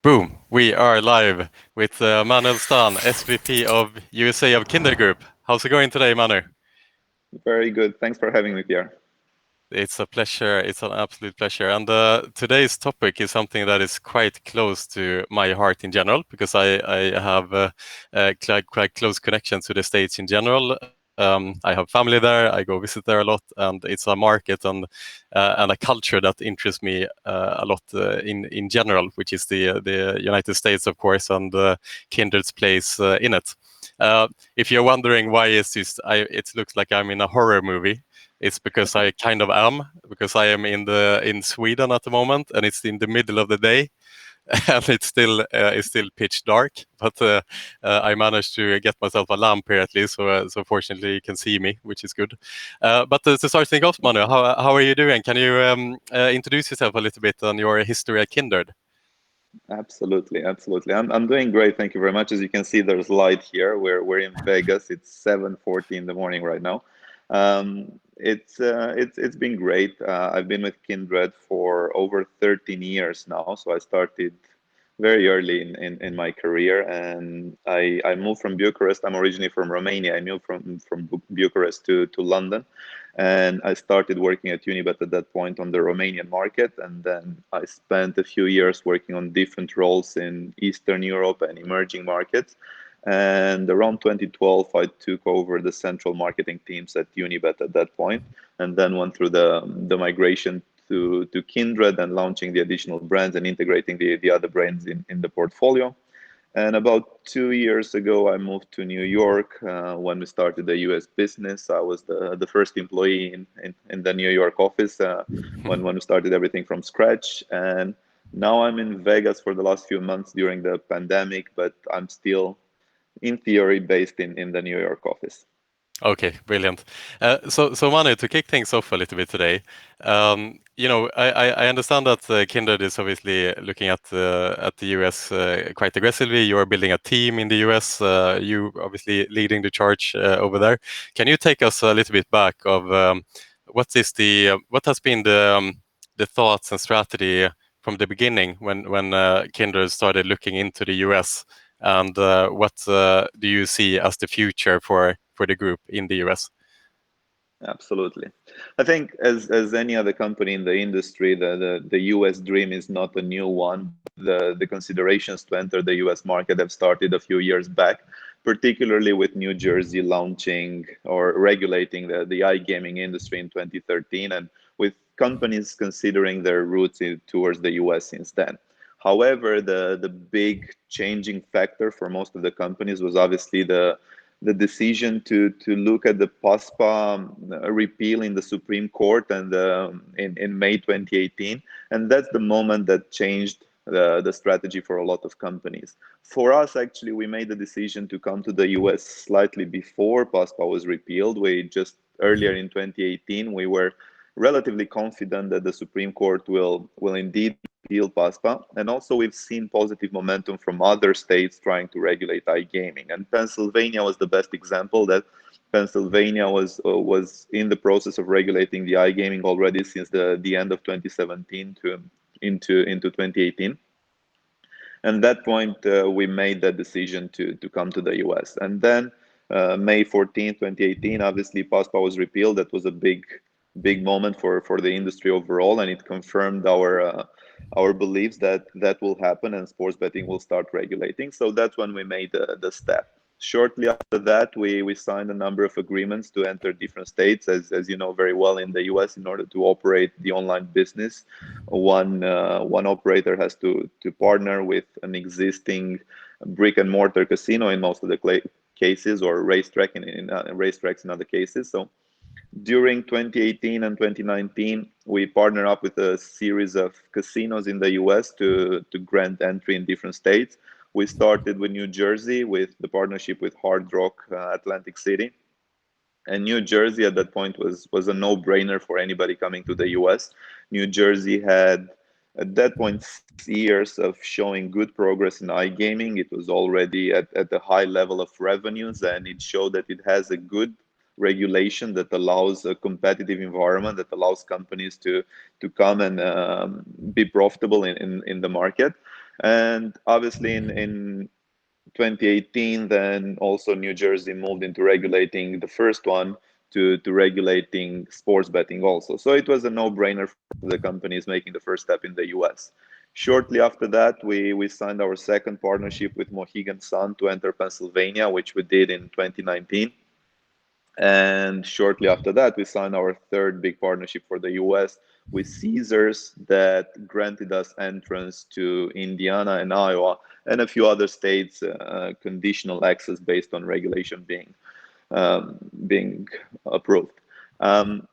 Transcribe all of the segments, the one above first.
Boom! We are live with Manuel, SVP of U.S.A. of Kindred Group. How's it going today, Manu? Very good. Thanks for having me, Pierre. It's a pleasure. It's an absolute pleasure. And today's topic is something that is quite close to my heart in general, because I have quite close connections to the States in general. I have family there. I go visit there a lot, and it's a market and a culture that interests me a lot in general, which is the United States, of course, and Kindred's place in it. If you're wondering why is this, it looks like I'm in a horror movie. It's because I kind of am, because I am in Sweden at the moment, and it's in the middle of the day, and it's still pitch dark. But I managed to get myself a lamp here at least, so fortunately you can see me, which is good. But to start things off, Manu, how are you doing? Can you introduce yourself a little bit on your history at Kindred? Absolutely, absolutely. I'm doing great. Thank you very much. As you can see, there's light here. We're in Vegas. It's 7:40 in the morning right now. It's been great. I've been with Kindred for over 13 years now. So I started very early in my career, and I moved from Bucharest. I'm originally from Romania. I moved from Bucharest to London, and I started working at Unibet at that point on the Romanian market, and then I spent a few years working on different roles in Eastern Europe and emerging markets. And around 2012, I took over the central marketing teams at Unibet at that point, and then went through the migration to Kindred and launching the additional brands and integrating the other brands in the portfolio. And about 2 years ago, I moved to New York when we started the US business. I was the first employee in the New York office when we started everything from scratch. And now I'm in Vegas for the last few months during the pandemic, but I'm still, in theory, based in the New York office. Okay, brilliant. So Manu, to kick things off a little bit today, I understand that Kindred is obviously looking at the US quite aggressively. You are building a team in the US. You obviously leading the charge over there. Can you take us a little bit back of what has been the thoughts and strategy from the beginning when Kindred started looking into the US, and what do you see as the future for the group in the US? Absolutely. I think as any other company in the industry, the US dream is not a new one. The considerations to enter the US market have started a few years back, particularly with New Jersey launching or regulating the iGaming industry in 2013, and with companies considering their routes towards the US since then. However, the big changing factor for most of the companies was obviously the decision to look at the PASPA repeal in the Supreme Court and in May 2018, and that's the moment that changed the strategy for a lot of companies. For us, actually, we made the decision to come to the US slightly before PASPA was repealed. We just earlier in 2018 we were relatively confident that the Supreme Court will indeed repeal PASPA. And also we've seen positive momentum from other states trying to regulate iGaming. And Pennsylvania was the best example. That Pennsylvania was in the process of regulating the iGaming already since the end of 2017 into 2018. And at that point, we made that decision to come to the US. And then May 14, 2018, obviously PASPA was repealed. That was a big moment for the industry overall, and it confirmed our beliefs that that will happen and sports betting will start regulating. So that's when we made the step. Shortly after that, we signed a number of agreements to enter different states, as you know very well in the US, in order to operate the online business. One operator has to partner with an existing brick and mortar casino in most of the cases, or racetrack in racetracks in other cases. So during 2018 and 2019, we partnered up with a series of casinos in the US to grant entry in different states. We started with New Jersey with the partnership with Hard Rock Atlantic City. And New Jersey at that point was a no-brainer for anybody coming to the US. New Jersey had at that point 6 years of showing good progress in iGaming. It was already at a high level of revenues, and it showed that it has a good regulation that allows a competitive environment that allows companies to come and be profitable in the market. And obviously in 2018, then also New Jersey moved into regulating the first one to regulating sports betting also. So it was a no-brainer for the companies making the first step in the US. Shortly after that, we signed our second partnership with Mohegan Sun to enter Pennsylvania, which we did in 2019. And shortly after that, we signed our third big partnership for the US with Caesars that granted us entrance to Indiana and Iowa and a few other states, conditional access based on regulation being approved. Um,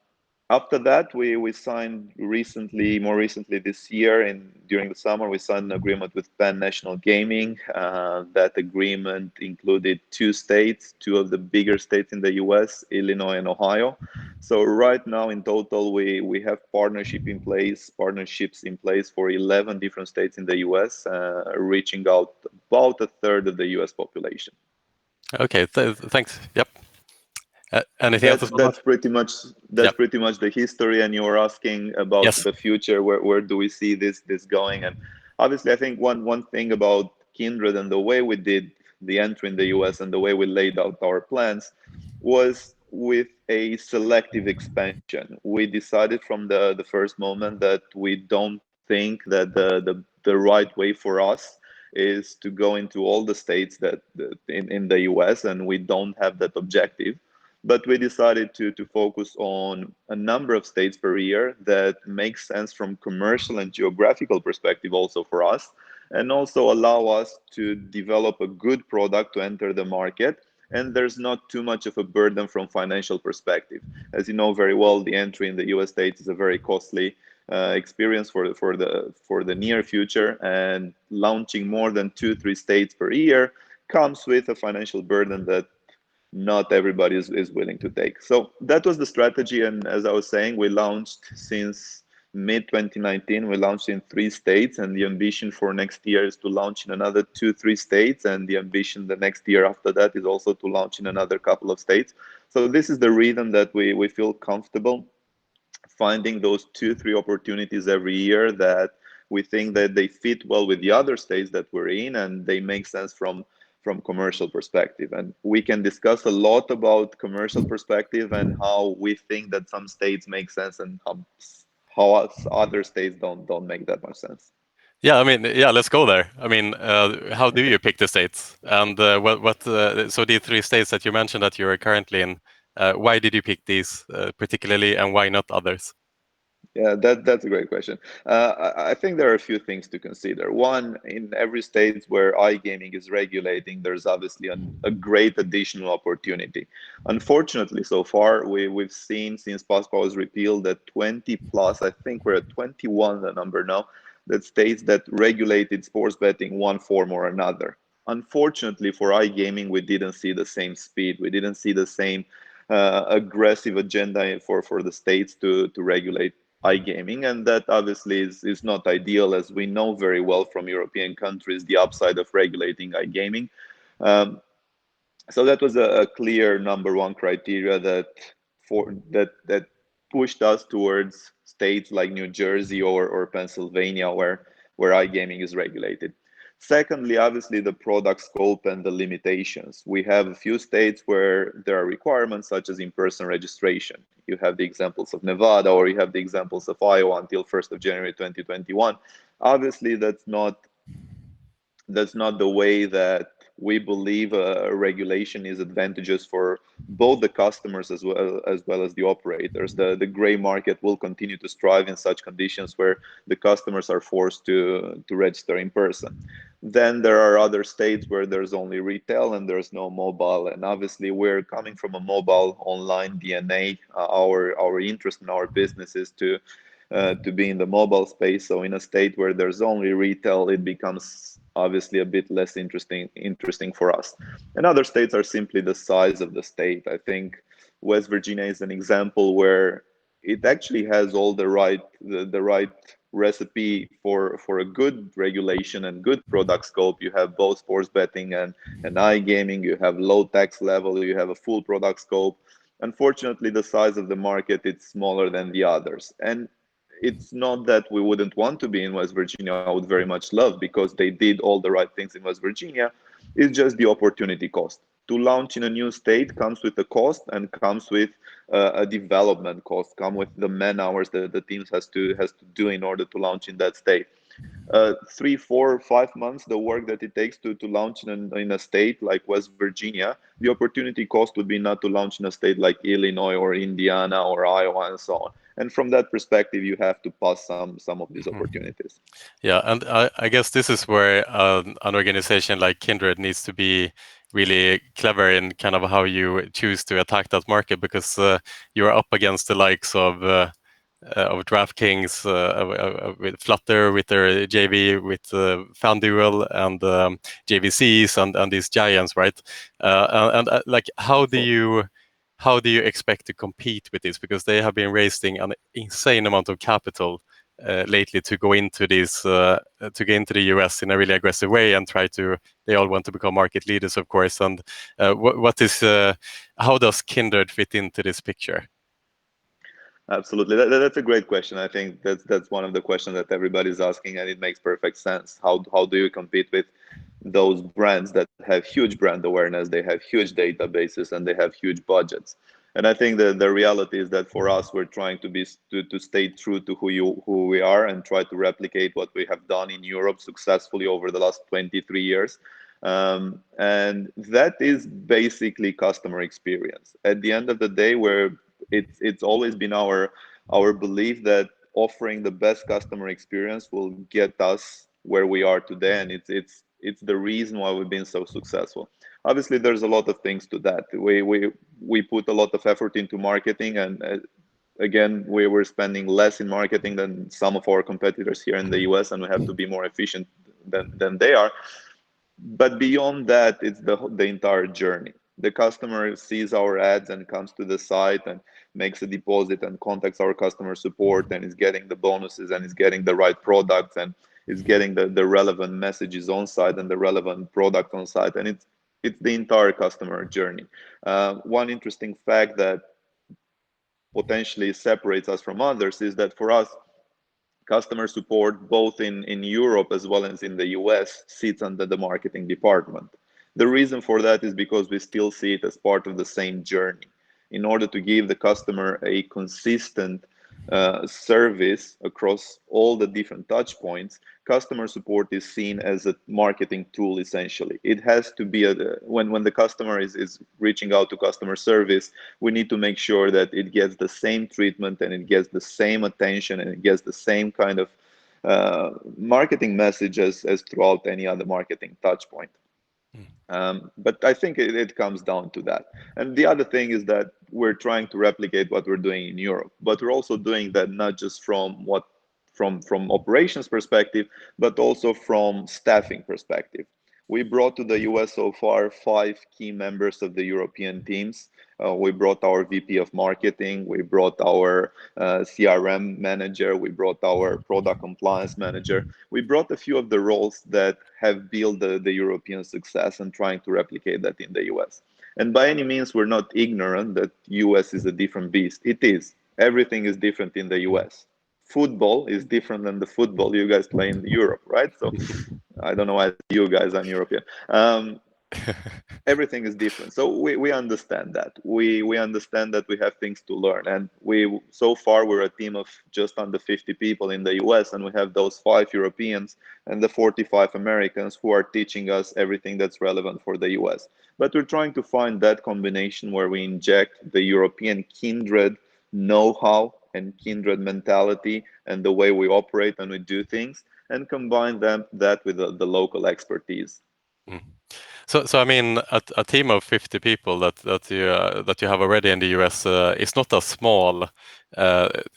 After that, we signed more recently this year, and during the summer, we signed an agreement with Penn National Gaming. That agreement included two states, two of the bigger states in the US, Illinois and Ohio. So right now, in total, we have partnerships in place for 11 different states in the US, reaching out about a third of the US population. Okay, thanks. Yep. Anything else That's to follow up? that's pretty much that's Yep. pretty much the history. And you were asking about Yes. the future. Where do we see this going? And obviously, I think one thing about Kindred and the way we did the entry in the US and the way we laid out our plans was with a selective expansion. We decided from the first moment that we don't think that the right way for us is to go into all the states that in the US, and we don't have that objective, but we decided to focus on a number of states per year that makes sense from commercial and geographical perspective also for us, and also allow us to develop a good product to enter the market, and there's not too much of a burden from financial perspective. As you know very well, the entry in the US states is a very costly experience for the near future, and launching more than 2-3 states per year comes with a financial burden that not everybody is willing to take. So that was the strategy. And as I was saying, we launched since mid 2019. We launched in 3 states, and the ambition for next year is to launch in another 2-3 states. And the ambition the next year after that is also to launch in another couple of states. So this is the reason that we feel comfortable finding those 2-3 opportunities every year that we think that they fit well with the other states that we're in, and they make sense from commercial perspective. And we can discuss a lot about commercial perspective and how we think that some states make sense and how other states don't make that much sense. Yeah, I mean, yeah, let's go there. I mean, how do you pick the states? And so the 3 states that you mentioned that you're currently in, why did you pick these particularly, and why not others? Yeah, that's a great question. I think there are a few things to consider. One, in every state where iGaming is regulating, there's obviously a great additional opportunity. Unfortunately, so far, we've seen since PASPA was repealed that 20 plus, I think we're at 21, the number now, that states that regulated sports betting one form or another. Unfortunately, for iGaming, we didn't see the same speed. We didn't see the same aggressive agenda for the states to regulate iGaming, and that obviously is not ideal, as we know very well from European countries the upside of regulating iGaming. Um, so that was a clear number one criteria that pushed us towards states like New Jersey or Pennsylvania, where iGaming is regulated. Secondly, obviously the product scope and the limitations. We have a few states where there are requirements such as in-person registration. You have the examples of Nevada, or you have the examples of Iowa until 1st of January 2021. Obviously, that's not the way that we believe a regulation is advantageous for both the customers as well as the operators. The gray market will continue to strive in such conditions where the customers are forced to register in person. Then there are other states where there's only retail and there's no mobile. And obviously, we're coming from a mobile online DNA. Our interest in our business is to be in the mobile space. So in a state where there's only retail, it becomes obviously a bit less interesting for us. And other states are simply the size of the state. I think West Virginia is an example where it actually has all the right recipe for a good regulation and good product scope. You have both sports betting and iGaming. You have low tax level. You have a full product scope. Unfortunately, the size of the market it's smaller than the others, and it's not that we wouldn't want to be in West Virginia. I would very much love, because they did all the right things in West Virginia. It's just the opportunity cost. To launch in a new state comes with a cost, and comes with a development cost, come with the man hours that the teams has to do in order to launch in that state. 3, 4, 5 months, the work that it takes to launch in a state like West Virginia, the opportunity cost would be not to launch in a state like Illinois or Indiana or Iowa and so on. And from that perspective, you have to pass some of these opportunities. Yeah, and I guess this is where an organization like Kindred needs to be really clever in kind of how you choose to attack that market, because you are up against the likes of DraftKings, with Flutter, with their JV, with Fan Duel, and JVCs, and these giants, right? And like, how do you expect to compete with this? Because they have been raising an insane amount of capital lately to go into the US in a really aggressive way and try to. They all want to become market leaders, of course. And how does Kindred fit into this picture? Absolutely. That's a great question. I think that's one of the questions that everybody's asking, and it makes perfect sense. How do you compete with those brands that have huge brand awareness, they have huge databases, and they have huge budgets? And I think that the reality is that for us, we're trying to stay true to who we are, and try to replicate what we have done in Europe successfully over the last 23 years. And that is basically customer experience. At the end of the day, where it's always been our belief that offering the best customer experience will get us where we are today, and it's the reason why we've been so successful. Obviously, there's a lot of things to that. We put a lot of effort into marketing, and again, we were spending less in marketing than some of our competitors here in the US, and we have to be more efficient than they are. But beyond that, it's the entire journey. The customer sees our ads and comes to the site and makes a deposit and contacts our customer support, and is getting the bonuses, and is getting the right products, and is getting the relevant messages on site and the relevant product on site. And it's the entire customer journey. One interesting fact that potentially separates us from others is that for us, customer support, both in Europe as well as in the US, sits under the marketing department. The reason for that is because we still see it as part of the same journey. In order to give the customer a consistent service across all the different touch points, customer support is seen as a marketing tool essentially. It has to be when the customer is reaching out to customer service, we need to make sure that it gets the same treatment, and it gets the same attention, and it gets the same kind of marketing message as throughout any other marketing touch point. But I think it comes down to that. And the other thing is that we're trying to replicate what we're doing in Europe, but we're also doing that not just from operations perspective, but also from staffing perspective. We brought to the US so far 5 key members of the European teams. We brought our VP of marketing, we brought our CRM manager, we brought our product compliance manager. We brought a few of the roles that have built the European success, and trying to replicate that in the US. And by any means, we're not ignorant that US is a different beast. It is. Everything is different in the US. Football is different than the football you guys play in Europe, right? So I don't know why you guys, I'm European. Everything is different. So we understand that. We understand that we have things to learn. And so far we're a team of just under 50 people in the US, and we have those 5 Europeans and the 45 Americans who are teaching us everything that's relevant for the US. But we're trying to find that combination where we inject the European Kindred know-how and Kindred mentality and the way we operate and we do things, and combine that with the local expertise. Mm. So I mean, a team of 50 people that you have already in the US is not a small, it's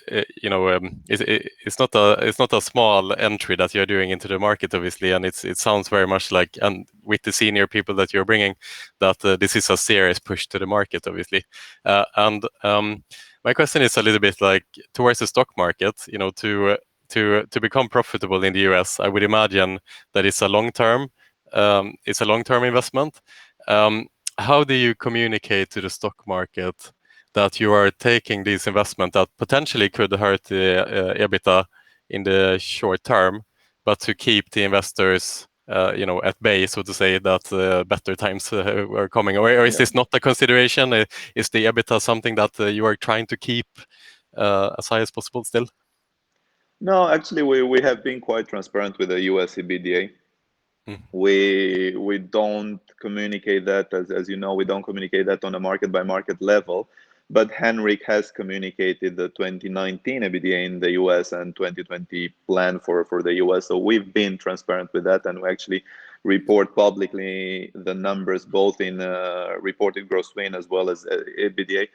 not a small entry that you're doing into the market, obviously, and it sounds very much like, and with the senior people that you're bringing, that this is a serious push to the market, obviously, and my question is a little bit like towards the stock market, to become profitable in the US. I would imagine that it's a long term. It's a long-term investment. How do you communicate to the stock market that you are taking this investment that potentially could hurt the EBITDA in the short term, but to keep the investors at bay, so to say, that better times are coming? Or is this not a consideration? Is the EBITDA something that you are trying to keep as high as possible still? No, actually, we have been quite transparent with the US EBITDA. We don't communicate that, as you know, we don't communicate that on a market by market level. But Henrik has communicated the 2019 EBITDA in the US and 2020 plan for the US. So we've been transparent with that, and we actually report publicly the numbers both in reported gross win as well as EBITDA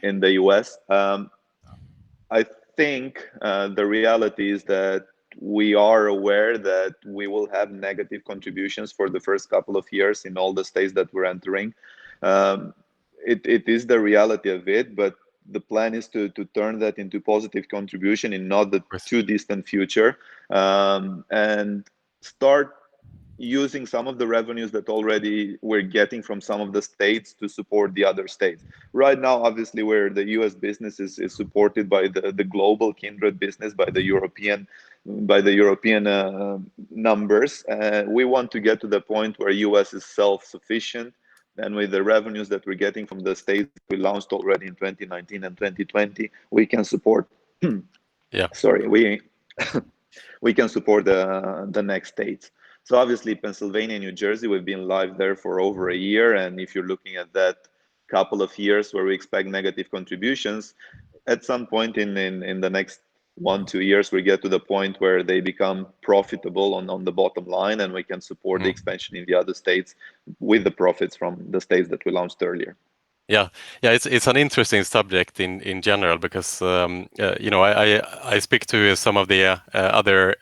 in the US. I think the reality is that we are aware that we will have negative contributions for the first couple of years in all the states that we're entering. It is the reality of it, but the plan is to turn that into positive contribution in not the too distant future, and start using some of the revenues that already we're getting from some of the states to support the other states. Right now, obviously, where the US business is supported by the global Kindred business, by the European numbers. We want to get to the point where US is self-sufficient, and with the revenues that we're getting from the states we launched already in 2019 and 2020, we can support we can support the next states. So obviously Pennsylvania and New Jersey, we've been live there for over a year, and if you're looking at that couple of years where we expect negative contributions, at some point in the next 1-2 years, we get to the point where they become profitable on the bottom line, and we can support the expansion in the other states with the profits from the states that we launched earlier. Yeah, it's an interesting subject in general, because I speak to some of the other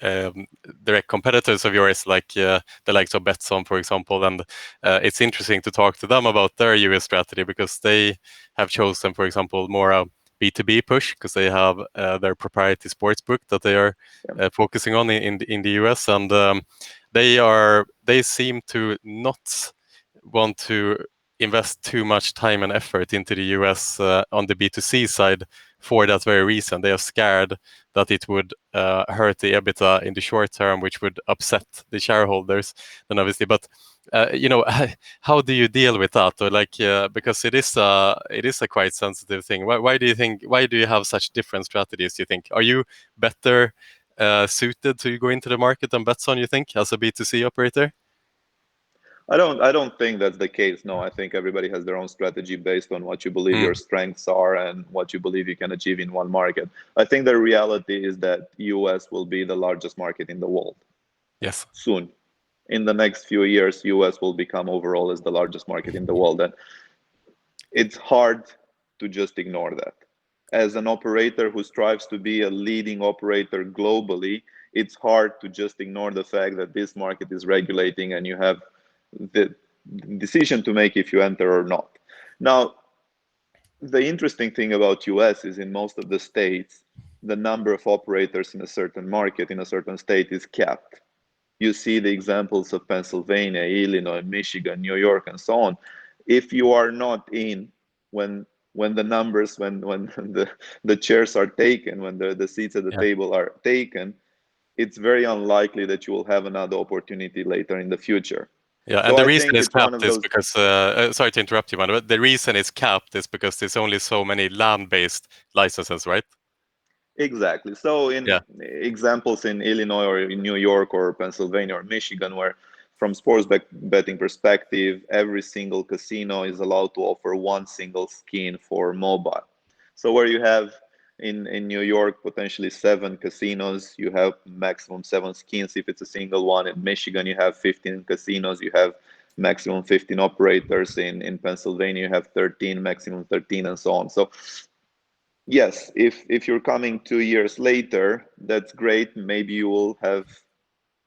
direct competitors of yours, like the likes of Betsson, for example, and it's interesting to talk to them about their US strategy, because they have chosen, for example, more a B2B push, because they have their proprietary sports book that they are focusing on in the US, and they seem to not want to invest too much time and effort into the US on the B2C side for that very reason. They are scared that it would hurt the EBITDA in the short term, which would upset the shareholders, then obviously. But how do you deal with that? Or because it is a quite sensitive thing. Why do you have such different strategies, do you think? Are you better suited to go into the market than Betsson, you think, as a B2C operator? I don't think that's the case. No, I think everybody has their own strategy based on what you believe your strengths are and what you believe you can achieve in one market. I think the reality is that US will be the largest market in the world. Yes. Soon. In the next few years, US will become overall as the largest market in the world. And it's hard to just ignore that. As an operator who strives to be a leading operator globally, it's hard to just ignore the fact that this market is regulating and you have the decision to make if you enter or not. Now, the interesting thing about US is in most of the states, the number of operators in a certain market, in a certain state, is capped. You see the examples of Pennsylvania, Illinois, Michigan, New York, and so on. If you are not in when the numbers, when the chairs are taken, when the seats at the table are taken, it's very unlikely that you will have another opportunity later in the future. Yeah, so and the I reason think it's it's one capped of is those. because, sorry to interrupt you, Manuel, but the reason it's capped is because there's only so many land-based licenses, right? Exactly. So in examples in Illinois or in New York or Pennsylvania or Michigan, where from sports betting perspective, every single casino is allowed to offer one single skin for mobile. So where you have in New York potentially 7 casinos, you have maximum 7 skins if it's a single one. In Michigan, you have 15 casinos, you have maximum 15 operators. In Pennsylvania, you have 13, maximum 13, and so on. So yes, if you're coming 2 years later, that's great. Maybe you will have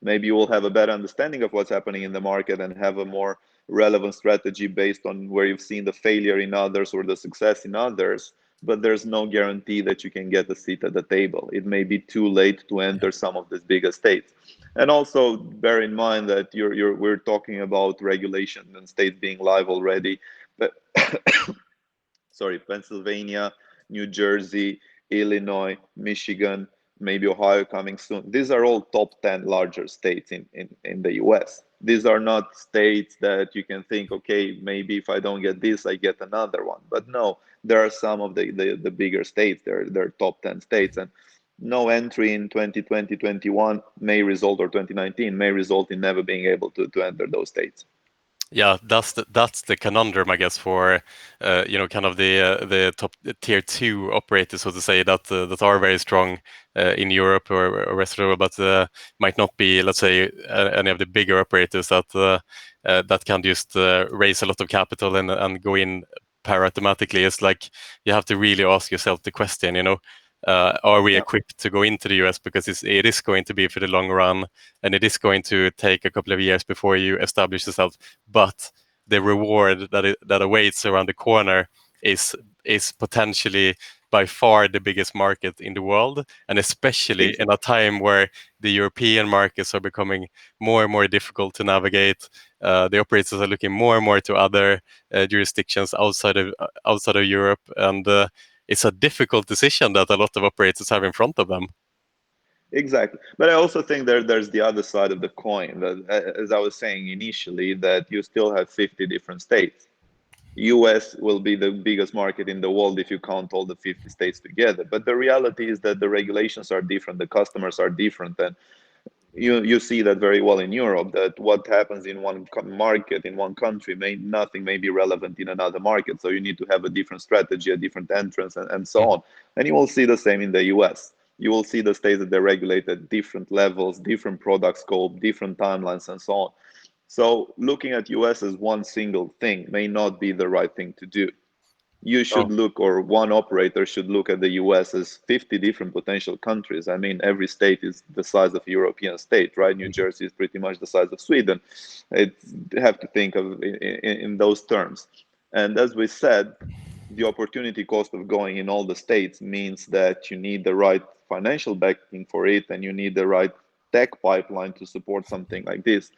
a better understanding of what's happening in the market and have a more relevant strategy based on where you've seen the failure in others or the success in others. But there's no guarantee that you can get a seat at the table. It may be too late to enter some of these bigger states. And also bear in mind that we're talking about regulation and states being live already. But Pennsylvania, New Jersey, Illinois, Michigan, maybe Ohio coming soon. These are all top 10 larger states in the US. These are not states that you can think, okay, maybe if I don't get this, I get another one. But no, there are some of the bigger states, they're top 10 states. And no entry in 2020, 21 may result, or 2019 may result in never being able to enter those states. Yeah, that's the conundrum, I guess, for kind of the top tier two operators, so to say, that are very strong in Europe or rest of the world, but might not be, let's say, any of the bigger operators that can just raise a lot of capital and go in automatically. It's like you have to really ask yourself the question, are we Yeah, equipped to go into the US, because it is going to be for the long run, and it is going to take a couple of years before you establish yourself, but the reward that awaits around the corner is potentially by far the biggest market in the world, and especially in exactly. a time where the European markets are becoming more and more difficult to navigate. The operators are looking more and more to other jurisdictions outside of Europe, and it's a difficult decision that a lot of operators have in front of them. Exactly. But I also think there's the other side of the coin that, as I was saying initially, that you still have 50 different states. US will be the biggest market in the world if you count all the 50 states together. But the reality is that the regulations are different, the customers are different, and you see that very well in Europe, that what happens in one market in one country nothing may be relevant in another market. So you need to have a different strategy, a different entrance, and so Mm. on. And you will see the same in the US. You will see the states that they regulate at different levels, different product scope, different timelines, and so on. So looking at US as one single thing may not be the right thing to do. You should Oh, look, or one operator should look at the US as 50 different potential countries. I mean, every state is the size of a European state, right? New Jersey is pretty much the size of Sweden. It's have to think of in those terms. And as we said, the opportunity cost of going in all the states means that you need the right financial backing for it, and you need the right tech pipeline to support something like this.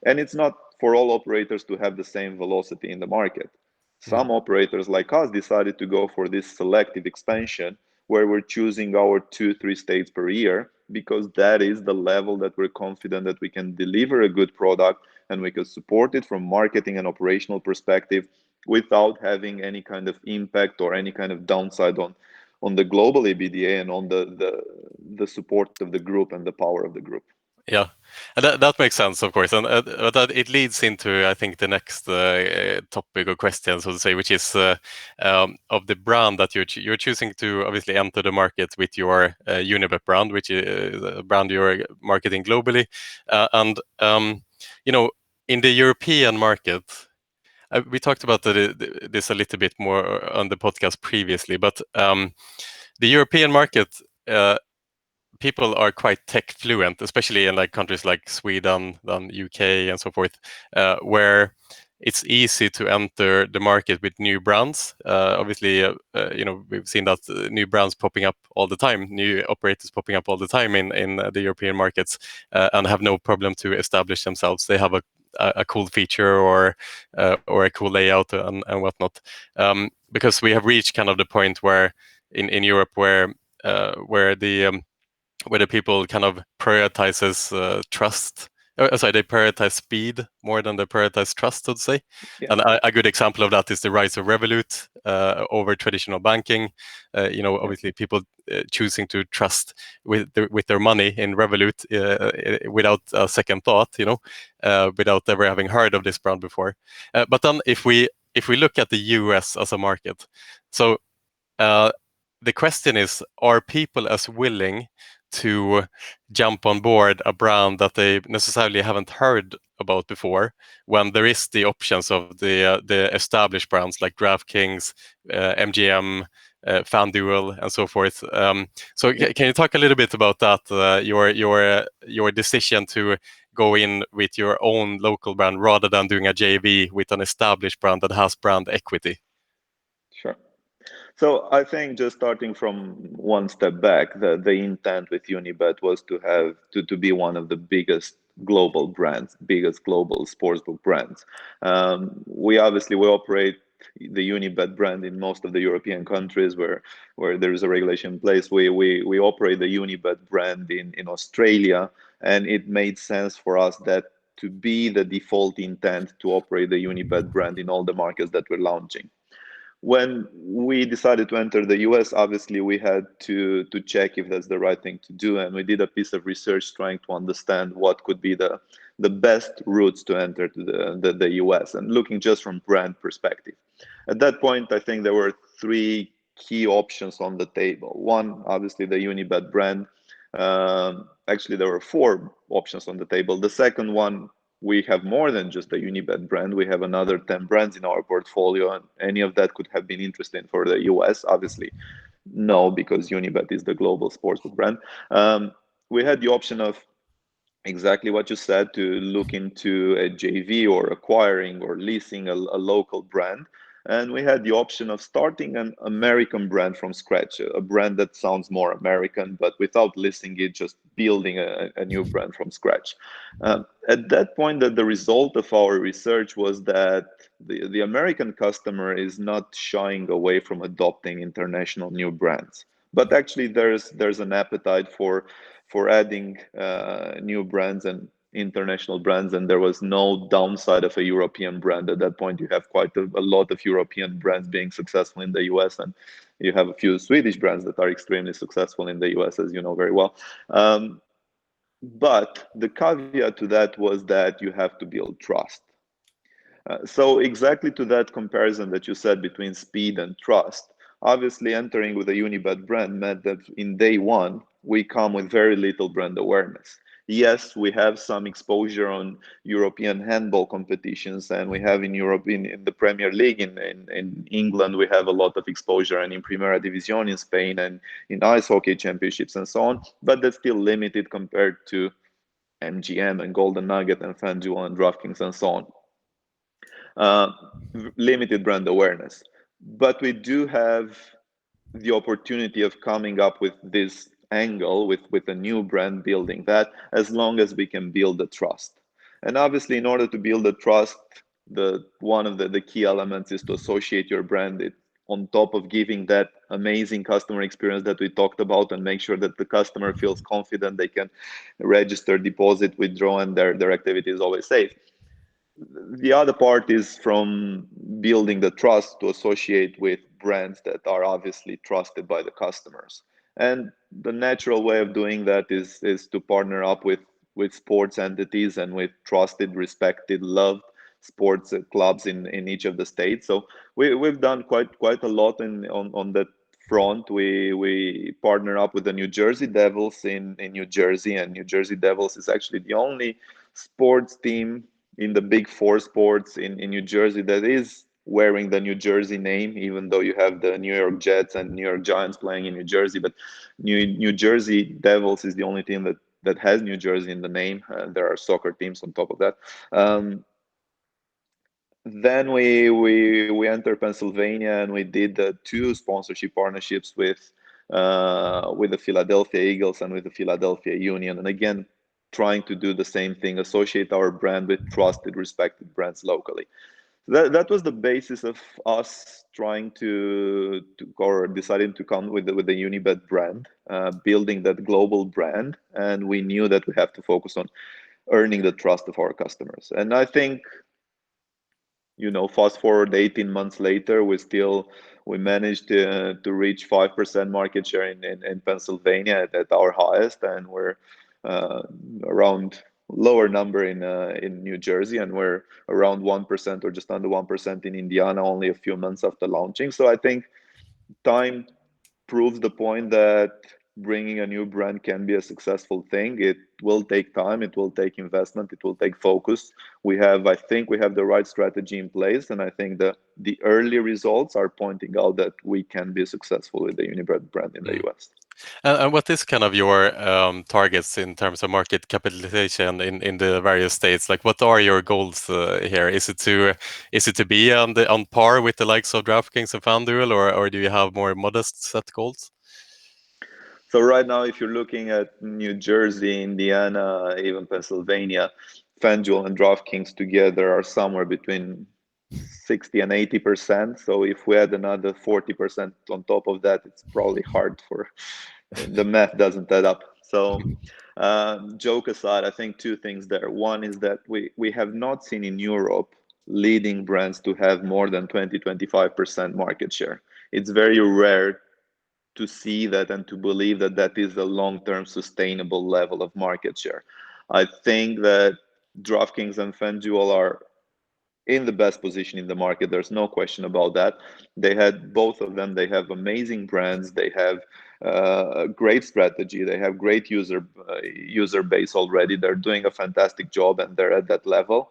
And it's not for all operators to have the same velocity in the market. mm. Some operators like us decided to go for this selective expansion where we're choosing our 2, 3 states per year, because that is the level that we're confident that we can deliver a good product and we can support it from marketing and operational perspective without having any kind of impact or any kind of downside on the global EBITDA and on the support of the group and the power of the group. Yeah, and that makes sense, of course, and that it leads into, I think, the next topic or question, so to say, which is of the brand that you're choosing to obviously enter the market with your Unibet brand, which is a brand you're marketing globally, and in the European market. We talked about this a little bit more on the podcast previously, but the European market, people are quite tech fluent, especially in like countries like Sweden, then UK, and so forth, where it's easy to enter the market with new brands. Obviously, we've seen that new brands popping up all the time, new operators popping up all the time in the European markets, and have no problem to establish themselves. They have a cool feature or a cool layout and whatnot, because we have reached kind of the point where in Europe where the people kind of prioritizes trust. Sorry, they prioritize speed more than they prioritize trust, I'd say. Yeah, And a good example of that is the rise of Revolut over traditional banking. yeah, Obviously, people choosing to trust with their money in Revolut without a second thought, without ever having heard of this brand before. But then, if we look at the US as a market, so uh, the question is, are people as willing to jump on board a brand that they necessarily haven't heard about before, when there is the options of the established brands like DraftKings, MGM, FanDuel, and so forth? So yeah. can you talk a little bit about that? Your decision to go in with your own local brand rather than doing a JV with an established brand that has brand equity. Sure. So I think, just starting from one step back, the intent with Unibet was to have to be one of the biggest global brands, biggest global sportsbook brands. We operate the Unibet brand in most of the European countries where there is a regulation in place. We operate the Unibet brand in Australia, and it made sense for us that to be the default intent to operate the Unibet brand in all the markets that we're launching. When we decided to enter the US, obviously we had to check if that's the right thing to do, and we did a piece of research trying to understand what could be the best routes to enter to the US, and looking just from brand perspective. At that point, I think there were three key options on the table. One, obviously, the Unibet brand. Actually, there were four options on the table. The second one, we have more than just the Unibet brand. We have another 10 brands in our portfolio, and any of that could have been interesting for the US. Obviously, no, because Unibet is the global sportsbook brand. We had the option of exactly what you said, to look into a JV or acquiring or leasing a local brand. And we had the option of starting an American brand from scratch, a brand that sounds more American, but without listing it, just building a new brand from scratch. At that point, the result of our research was that the American customer is not shying away from adopting international new brands. But actually, there's an appetite for adding new brands and international brands, and there was no downside of a European brand. At that point, you have quite a lot of European brands being successful in the US, and you have a few Swedish brands that are extremely successful in the US, as you know very well. But the caveat to that was that you have to build trust. So exactly to that comparison that you said between speed and trust, obviously entering with a Unibet brand meant that in day one, we come with very little brand awareness. Yes, we have some exposure on European handball competitions, and we have in Europe, in the Premier League in England, we have a lot of exposure, and in Primera División in Spain, and in ice hockey championships and so on, but that's still limited compared to MGM and Golden Nugget and FanDuel and DraftKings and so on. uh, Limited brand awareness. But we do have the opportunity of coming up with this angle with a new brand, building that, as long as we can build the trust. And obviously, in order to build the trust, the one of the key elements is to associate your brand on top of giving that amazing customer experience that we talked about, and make sure that the customer feels confident they can register, deposit, withdraw, and their activity is always safe. The other part is from building the trust to associate with brands that are obviously trusted by the customers. And the natural way of doing that is to partner up with sports entities and with trusted, respected, loved sports clubs in each of the states. So we've done quite a lot on that front. We partner up with the New Jersey Devils in New Jersey, and New Jersey Devils is actually the only sports team in the big four sports in New Jersey that is wearing the New Jersey name, even though you have the New York Jets and New York Giants playing in New Jersey. But New Jersey Devils is the only team that has New Jersey in the name. There are soccer teams on top of that. Then we entered Pennsylvania, and we did two sponsorship partnerships with the Philadelphia Eagles and with the Philadelphia Union. And again, trying to do the same thing, associate our brand with trusted, respected brands locally. That was the basis of us trying to or deciding to come with the Unibet brand, building that global brand, and we knew that we have to focus on earning the trust of our customers. And I think, fast forward 18 months later, we managed to reach 5% market share in Pennsylvania at our highest, and we're around lower number in New Jersey, and we're around 1% or just under 1% in Indiana, only a few months after launching. So I think time proves the point that bringing a new brand can be a successful thing. It will take time, it will take investment, it will take focus. I think we have the right strategy in place, and I think the early results are pointing out that we can be successful with the Unibet brand in the US. And what is kind of your targets in terms of market capitalization in the various states? Like, what are your goals here? Is it to be on par with the likes of DraftKings and FanDuel, or do you have more modest set goals? So right now, if you're looking at New Jersey, Indiana, even Pennsylvania, FanDuel and DraftKings together are somewhere between 60 and 80%. So if we add another 40% on top of that, it's probably hard for the math doesn't add up. So joke aside, I think two things there. One is that we have not seen in Europe leading brands to have more than 20-25% market share. It's very rare to see that and to believe that that is a long-term sustainable level of market share. I think that DraftKings and FanDuel are in the best position in the market. There's no question about that. They had both of them. They have amazing brands. They have a great strategy. They have great user base already. They're doing a fantastic job, and they're at that level.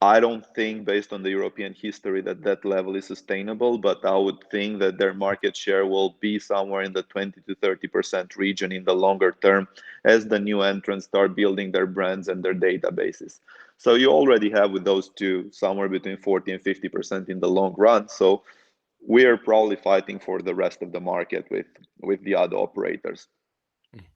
I don't think, based on the European history, that that level is sustainable, but I would think that their market share will be somewhere in the 20-30% region in the longer term as the new entrants start building their brands and their databases. So you already have with those two somewhere between 40 and 50% in the long run. So we are probably fighting for the rest of the market with the other operators.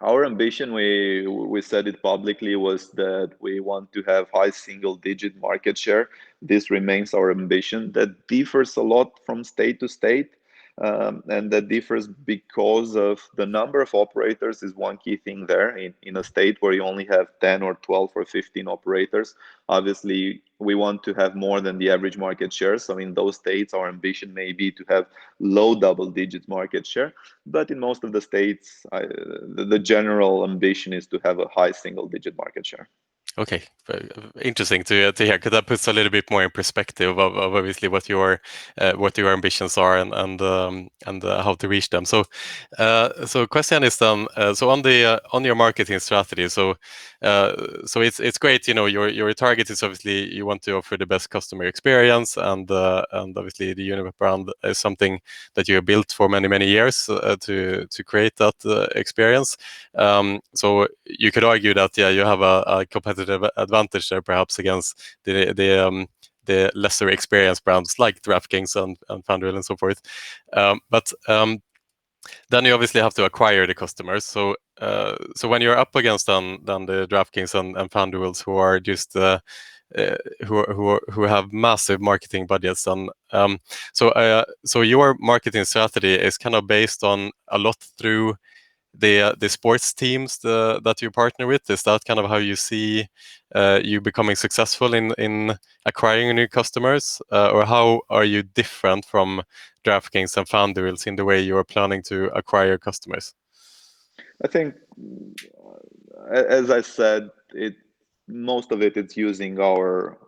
Our ambition, we said it publicly, was that we want to have high single-digit market share. This remains our ambition. That differs a lot from state to state, and that differs because of the number of operators is one key thing there. In a state where you only have 10 or 12 or 15 operators, obviously we want to have more than the average market share. So in those states, our ambition may be to have low double-digit market share. But in most of the states, the general ambition is to have a high single-digit market share. Okay, interesting to hear, because that puts a little bit more in perspective of obviously what your ambitions are and how to reach them. So question is then, so on your marketing strategy, so it's great, your target is obviously you want to offer the best customer experience, and obviously the Unibet brand is something that you have built for many years to create that experience. So you could argue that you have a competitive advantage there, perhaps against the lesser experienced brands like DraftKings and FanDuel and so forth. But then you obviously have to acquire the customers. So when you're up against then the DraftKings and FanDuels who are just who have massive marketing budgets, and so your marketing strategy is kind of based on a lot through the sports teams that you partner with. Is that kind of how you see you becoming successful in acquiring new customers, or how are you different from DraftKings and FanDuel in the way you are planning to acquire customers? I think, as I said, most of it's using our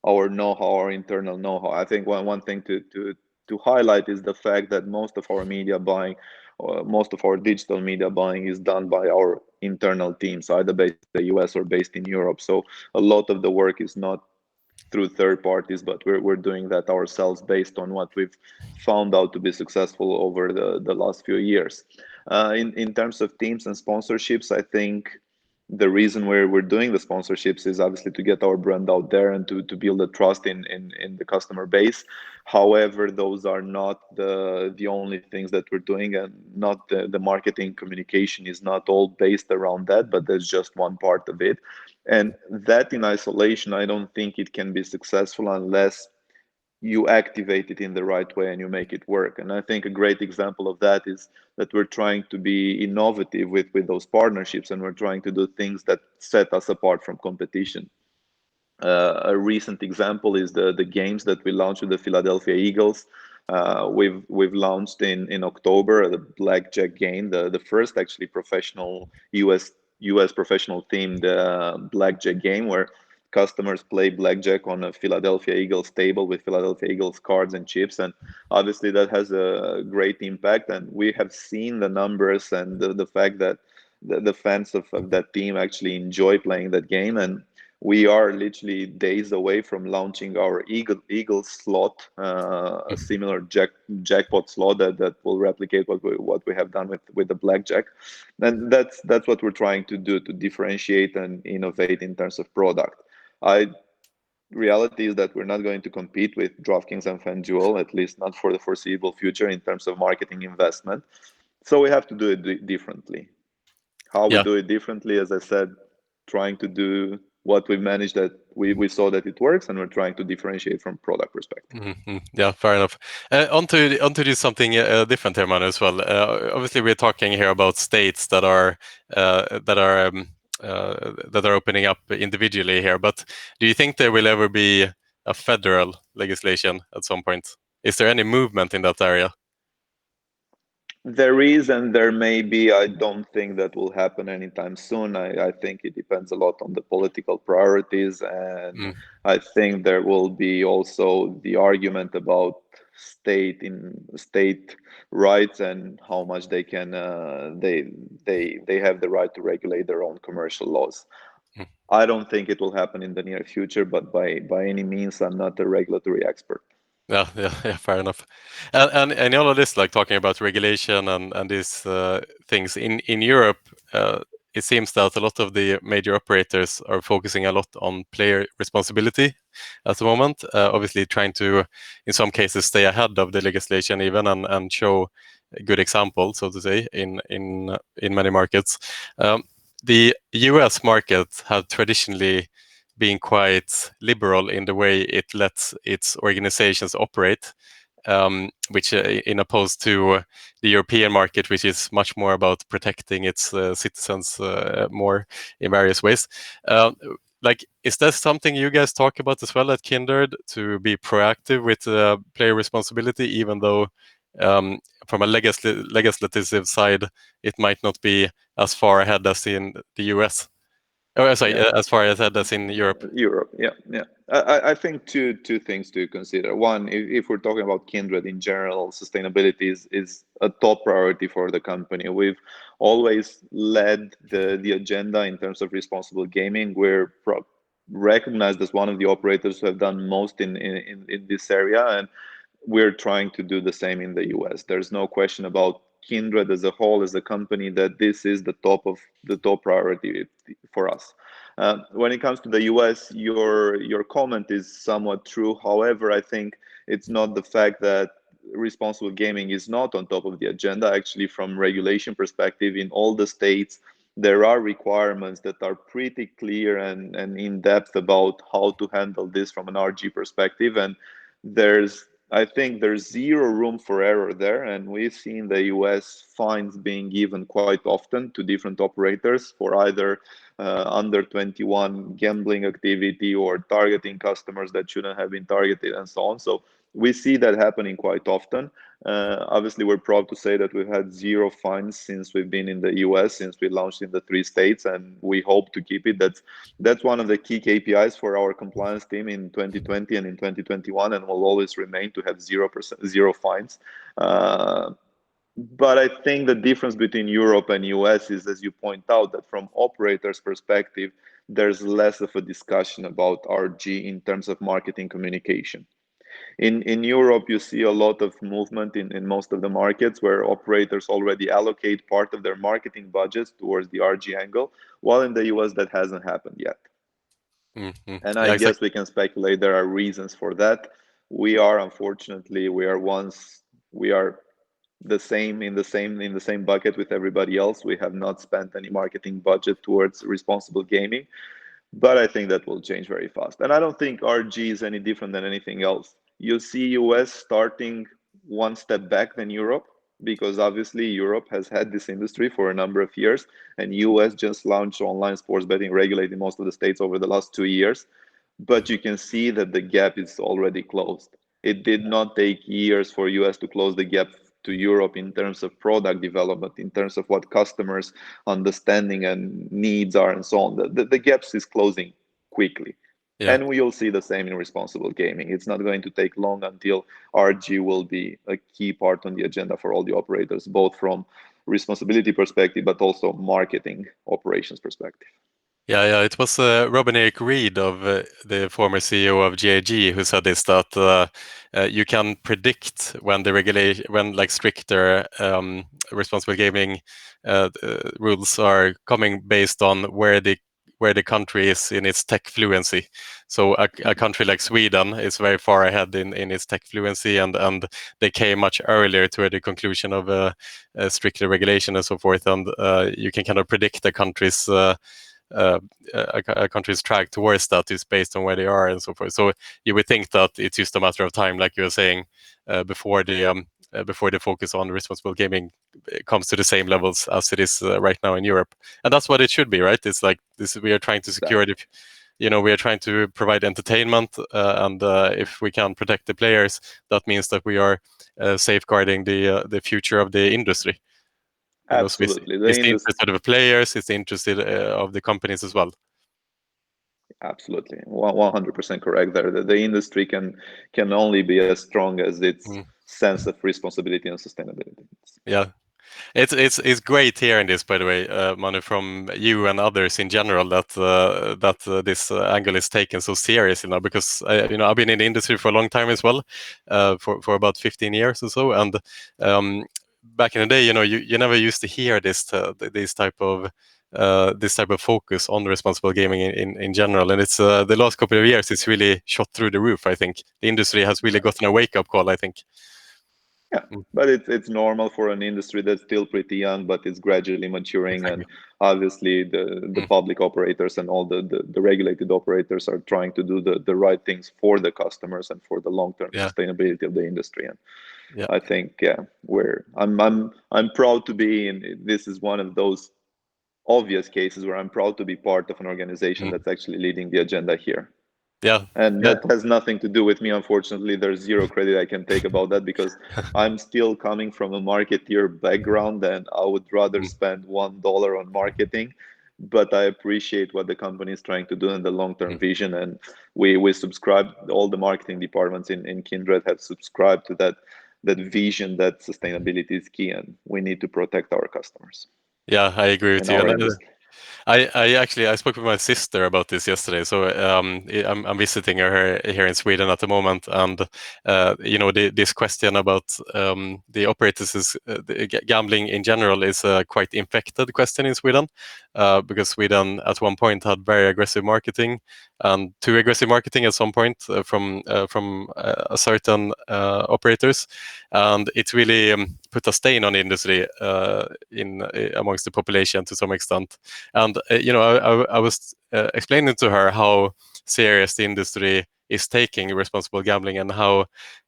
know-how, our internal know-how. I think one thing to highlight is the fact that most of our media buying, or most of our digital media buying, is done by our internal teams, either based in the US or based in Europe. So a lot of the work is not through third parties, but we're doing that ourselves based on what we've found out to be successful over the last few years. In terms of teams and sponsorships, I think the reason we're doing the sponsorships is obviously to get our brand out there and to build a trust in the customer base. However, those are not the only things that we're doing, and not the marketing communication is not all based around that, but there's just one part of it. And that in isolation, I don't think it can be successful unless you activate it in the right way and you make it work. And I think a great example of that is that we're trying to be innovative with those partnerships, and we're trying to do things that set us apart from competition. A recent example is the games that we launched with the Philadelphia Eagles. We've launched in October the blackjack game, the first actually professional US professional themed blackjack game, where customers play blackjack on a Philadelphia Eagles table with Philadelphia Eagles cards and chips. And obviously that has a great impact, and we have seen the numbers and the fact that the fans of that team actually enjoy playing that game. And we are literally days away from launching our Eagle slot, a similar jackpot slot that will replicate what we have done with the blackjack. And that's what we're trying to do, to differentiate and innovate in terms of product. Reality is that we're not going to compete with DraftKings and FanDuel, at least not for the foreseeable future, in terms of marketing investment. So we have to do it differently. How we do it differently, as I said, trying to do what we've managed, that we saw that it works, and we're trying to differentiate from product perspective. Mm-hmm. Yeah, fair enough. Onto do something different here, Manu, as well. Obviously, we're talking here about states that are uh, that are um, that are opening up individually here. But do you think there will ever be a federal legislation at some point? Is there any movement in that area? There is, and there may be. I don't think that will happen anytime soon. I think it depends a lot on the political priorities, and Mm. I think there will be also the argument about state rights and how much they can they have the right to regulate their own commercial laws. Mm. I don't think it will happen in the near future, but by any means, I'm not a regulatory expert. Yeah, yeah, yeah, fair enough. And all of this, like talking about regulation and these things in Europe, it seems that a lot of the major operators are focusing a lot on player responsibility at the moment. Obviously, trying to, in some cases, stay ahead of the legislation even and show a good example, so to say, in many markets. The U.S. market have traditionally being quite liberal in the way it lets its organizations operate, which in opposed to the European market, which is much more about protecting its citizens more in various ways. Like, is that something you guys talk about as well at Kindred, to be proactive with player responsibility, even though from a legislative side, it might not be as far ahead as in the US? Oh, sorry, Yeah. as far ahead as in Europe. Europe, yeah, yeah. I think two things to consider. One, if we're talking about Kindred in general, sustainability is a top priority for the company. We've always led the agenda in terms of responsible gaming. We're recognized as one of the operators who have done most in this area, and we're trying to do the same in the US. There's no question about Kindred as a whole, as a company, that this is the top priority for us. When it comes to the US, your comment is somewhat true. However, I think it's not the fact that responsible gaming is not on top of the agenda. Actually, from regulation perspective, in all the states, there are requirements that are pretty clear and in depth about how to handle this from an RG perspective. And I think there's zero room for error there, and we've seen the US fines being given quite often to different operators for either under 21 gambling activity or targeting customers that shouldn't have been targeted and so on. So we see that happening quite often. Obviously, we're proud to say that we've had zero fines since we've been in the US, since we launched in the 3 states, and we hope to keep it. That's one of the key KPIs for our compliance team in 2020 and in 2021, and will always remain to have 0% zero fines. But I think the difference between Europe and US is, as you point out, that from operators' perspective, there's less of a discussion about RG in terms of marketing communication. In Europe, you see a lot of movement in most of the markets where operators already allocate part of their marketing budgets towards the RG angle, while in the US that hasn't happened yet. Mm-hmm. And I Yeah, guess exactly. we can speculate there are reasons for that. We are, unfortunately, we are in the same bucket with everybody else. We have not spent any marketing budget towards responsible gaming, but I think that will change very fast. And I don't think RG is any different than anything else. You see US starting one step back than Europe, because obviously Europe has had this industry for a number of years, and US just launched online sports betting regulated in most of the states over the last 2 years. But you can see that the gap is already closed. It did not take years for US to close the gap to Europe in terms of product development, in terms of what customers understanding and needs are, and so on. The gaps is closing quickly. Yeah. And we'll see the same in responsible gaming. It's not going to take long until RG will be a key part on the agenda for all the operators, both from responsibility perspective, but also marketing operations perspective. Yeah, yeah. It was Robin Eric Reed, of the former CEO of GAG, who said this, that you can predict when the regulation, when like stricter responsible gaming rules are coming based on where the country is in its tech fluency. So a country like Sweden is very far ahead in its tech fluency, and they came much earlier to the conclusion of stricter regulation and so forth. And you can kind of predict the country's a country's track towards that is based on where they are and so forth. So you would think that it's just a matter of time, like you were saying, before the focus on responsible gaming comes to the same levels as it is right now in Europe, and that's what it should be, right? It's like this: we are trying to secure Exactly. we are trying to provide entertainment, and if we can protect the players, that means that we are safeguarding the future of the industry. So Absolutely. The it's the industry. interest of the players, it's the interest of the companies as well. Absolutely, 100% correct there. The industry can only be as strong as its Mm. sense of responsibility and sustainability. Yeah. It's great hearing this, by the way, Manu, from you and others in general, that this angle is taken so seriously now, because I've been in the industry for a long time as well, for about 15 years or so, and back in the day, you never used to hear this type of focus on responsible gaming in general, and it's the last couple of years it's really shot through the roof. I think the industry has really gotten a wake up call, I think. Yeah, Mm. but it's normal for an industry that's still pretty young, but it's gradually maturing, and Exactly. obviously the Mm. public operators and all the regulated operators are trying to do the right things for the customers and for the long-term Yeah. sustainability of the industry. And Yeah. I think, yeah, I'm proud to be in. This is one of those obvious cases where I'm proud to be part of an organization Mm. that's actually leading the agenda here. Yeah. And Yeah. that has nothing to do with me. Unfortunately, there's zero credit I can take about that, because I'm still coming from a marketeer background, and I would rather Mm. spend $1 on marketing. But I appreciate what the company is trying to do in the long-term Mm. vision, and we subscribe. All the marketing departments in Kindred have subscribed to that vision that sustainability is key, and we need to protect our customers Yeah, I agree with and you. our And industry. I spoke with my sister about this yesterday. So I'm visiting her here in Sweden at the moment, and this question about the operators is gambling in general is a quite infected question in Sweden, because Sweden at one point had very aggressive marketing, and too aggressive marketing at some point from a certain operators, and it really put a stain on the industry in amongst the population to some extent. And I was explaining to her how serious the industry is taking responsible gambling, and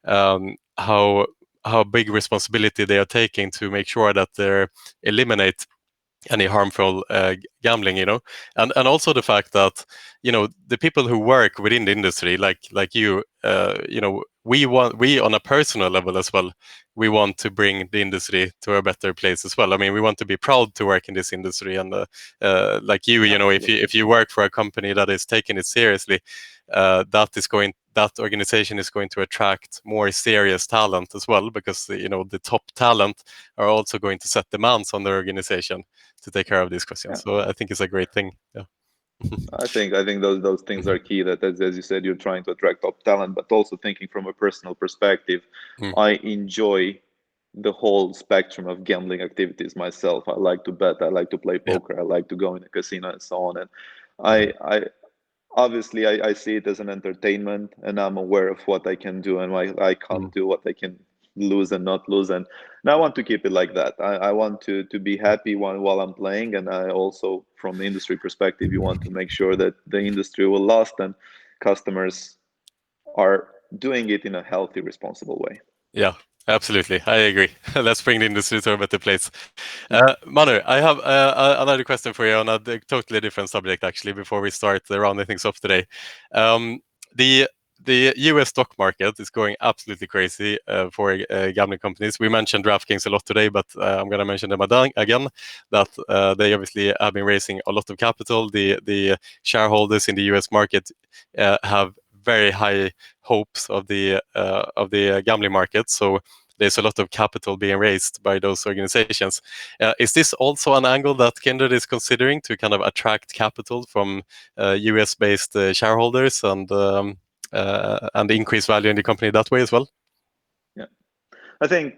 um, how how big responsibility they are taking to make sure that they eliminate any harmful gambling, and also the fact that the people who work within the industry, like you, we on a personal level as well, we want to bring the industry to a better place as well. I mean, we want to be proud to work in this industry, and like you, Absolutely. if you work for a company that is taking it seriously, that organization is going to attract more serious talent as well, because the top talent are also going to set demands on the organization to take care of these questions. Yeah. So I think it's a great thing. Yeah. I think those things are key. That as you said, you're trying to attract top talent, but also thinking from a personal perspective. Mm. I enjoy the whole spectrum of gambling activities myself. I like to bet. I like to play Yeah. poker. I like to go in a casino and so on. And Mhm. I obviously I see it as an entertainment, and I'm aware of what I can do and what I can't Mm. do, what I can lose and not lose. And I want to keep it like that. I want to be happy while I'm playing, and I also, from the industry perspective, you want to make sure that the industry will last and customers are doing it in a healthy, responsible way. Yeah, absolutely. I agree. Let's bring the industry to a better place. Manu, I have another question for you on a totally different subject, actually, before we start rounding things off today. Um, the the U.S. stock market is going absolutely crazy for gambling companies. We mentioned DraftKings a lot today, but I'm going to mention them again. That they obviously have been raising a lot of capital. The shareholders in the U.S. market have very high hopes of the gambling market. So there's a lot of capital being raised by those organizations. Is this also an angle that Kindred is considering to kind of attract capital from US-based shareholders and increase value in the company that way as well? Yeah. I think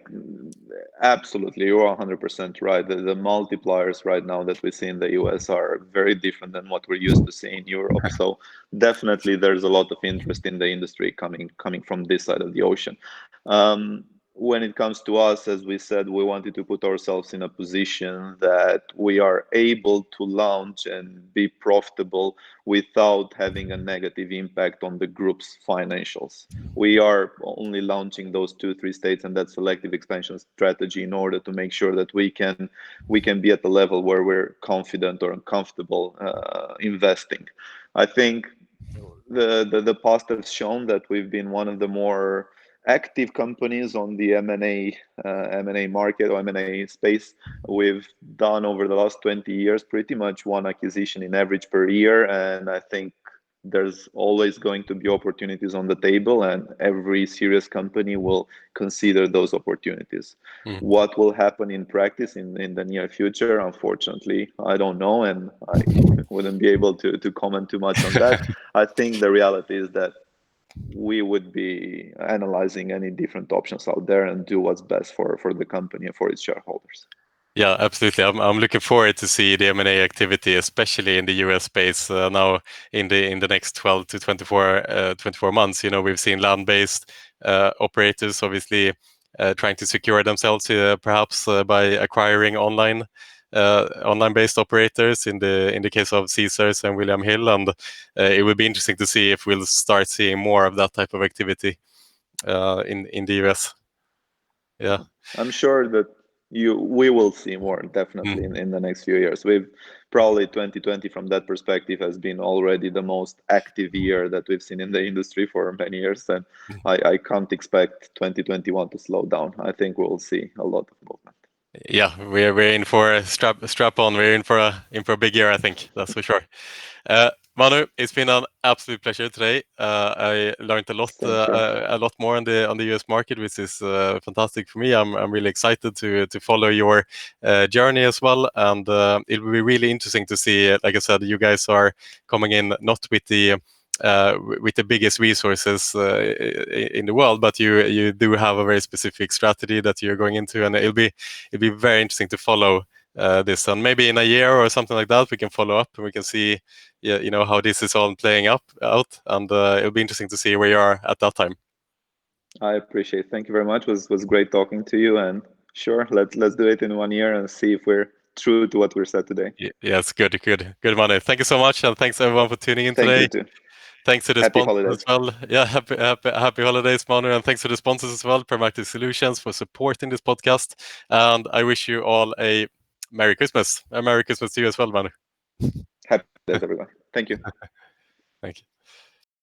absolutely, you're 100% right. The multipliers right now that we see in the US are very different than what we're used to seeing in Europe. So definitely, there's a lot of interest in the industry coming from this side of the ocean. Um, when it comes to us, as we said, we wanted to put ourselves in a position that we are able to launch and be profitable without having a negative impact on the group's financials. We are only launching those 2, 3 states and that selective expansion strategy in order to make sure that we can be at the level where we're confident or comfortable investing. I think the past has shown that we've been one of the more active companies on the M&A market or M&A space. We've done over the last 20 years pretty much one acquisition in average per year, and I think there's always going to be opportunities on the table, and every serious company will consider those opportunities. Mm. What will happen in practice in the near future, unfortunately, I don't know, and I wouldn't be able to comment too much on that. I think the reality is that we would be analyzing any different options out there and do what's best for the company and for its shareholders. Yeah, absolutely. I'm looking forward to see the M&A activity, especially in the US space now in the next 12 to 24 months. We've seen land-based operators obviously trying to secure themselves perhaps by acquiring online-based operators in the case of Caesars and William Hill, and it would be interesting to see if we'll start seeing more of that type of activity in the US. Yeah. I'm sure that we will see more definitely Mm. in the next few years. We've probably 2020 from that perspective has been already the most active year that we've seen in the industry for many years, and I can't expect 2021 to slow down. I think we'll see a lot of movement. Yeah, we're in for a strap on. We're in for a big year, I think. That's for sure. Manu, it's been an absolute pleasure today. I learned Same here. a lot more on the US market, which is fantastic for me. I'm really excited to follow your journey as well, and it will be really interesting to see. Like I said, you guys are coming in not with the biggest resources in the world, but you do have a very specific strategy that you're going into, and it'll be very interesting to follow this. And maybe in a year or something like that, we can follow up and we can see, yeah, how this is all playing out, and it'll be interesting to see where you are at that time. I appreciate it. Thank you very much. Was great talking to you, and sure, let's do it in 1 year and see if we're true to what we said today. Yes, good, Manu. Thank you so much, and thanks everyone for tuning in Thank you today. too. Thanks to the Happy sponsors as holidays. well. Yeah, happy holidays, Manu, and thanks to the sponsors as well, Pragmatic Solutions, for supporting this podcast. And I wish you all a Merry Christmas. A Merry Christmas to you as well, Manu. Happy holidays, everyone. Thank you. Thank you.